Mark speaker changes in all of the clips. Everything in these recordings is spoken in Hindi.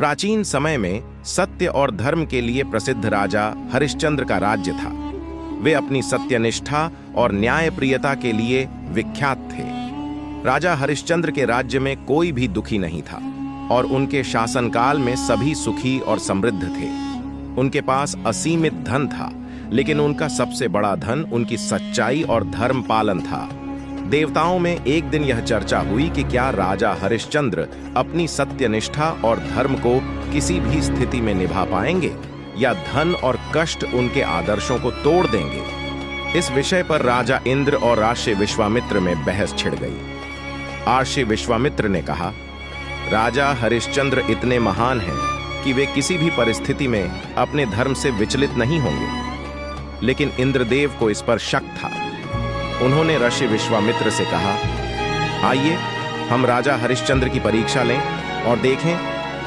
Speaker 1: प्राचीन समय में सत्य और धर्म के लिए प्रसिद्ध राजा हरिश्चंद्र का राज्य था। वे अपनी सत्यनिष्ठा और न्यायप्रियता के लिए विख्यात थे। राजा हरिश्चंद्र के राज्य में कोई भी दुखी नहीं था और उनके शासनकाल में सभी सुखी और समृद्ध थे। उनके पास असीमित धन था, लेकिन उनका सबसे बड़ा धन उनकी सच्चाई और धर्म पालन था। देवताओं में एक दिन यह चर्चा हुई कि क्या राजा हरिश्चंद्र अपनी सत्यनिष्ठा और धर्म को किसी भी स्थिति में निभा पाएंगे या धन और कष्ट उनके आदर्शों को तोड़ देंगे। इस विषय पर राजा इंद्र और राजर्षि विश्वामित्र में बहस छिड़ गई। महर्षि विश्वामित्र ने कहा, राजा हरिश्चंद्र इतने महान हैं कि वे किसी भी परिस्थिति में अपने धर्म से विचलित नहीं होंगे। लेकिन इंद्रदेव को इस पर शक था। उन्होंने ऋषि विश्वामित्र से कहा, आइए हम राजा हरिश्चंद्र की परीक्षा लें और देखें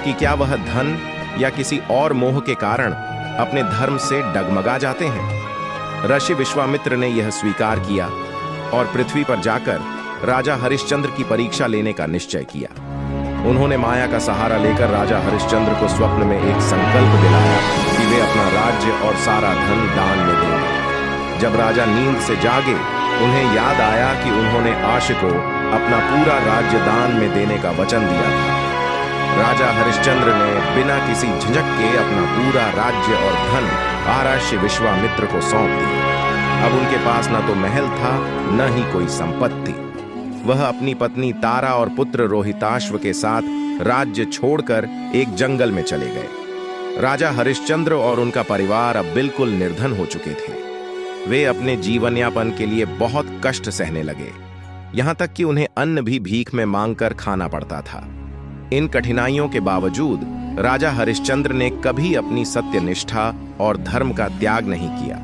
Speaker 1: कि क्या वह धन या किसी और मोह के कारण अपने धर्म से डगमगा जाते हैं। ऋषि विश्वामित्र ने यह स्वीकार किया और पृथ्वी पर जाकर राजा हरिश्चंद्र की परीक्षा लेने का निश्चय किया। उन्होंने माया का सहारा लेकर राजा हरिश्चंद्र को स्वप्न में एक संकल्प दिलाया कि वे अपना राज्य और सारा धन दान में देंगे। जब राजा नींद से जागे, उन्हें याद आया कि उन्होंने आश को अपना पूरा राज्य दान में देने का वचन दिया था। राजा हरिश्चंद्र ने बिना किसी झिझक के अपना पूरा राज्य और धन महर्षि विश्वामित्र को सौंप दिया। अब उनके पास न तो महल था, न ही कोई संपत्ति। वह अपनी पत्नी तारा और पुत्र रोहिताश्व के साथ राज्य छोड़कर एक जंगल में चले गए। राजा हरिश्चंद्र और उनका परिवार अब बिल्कुल निर्धन हो चुके थे। वे अपने जीवन यापन के लिए बहुत कष्ट सहने लगे, यहां तक कि उन्हें अन्न भी भीख में मांगकर खाना पड़ता था। इन कठिनाइयों के बावजूद राजा हरिश्चंद्र ने कभी अपनी सत्यनिष्ठा और धर्म का त्याग नहीं किया।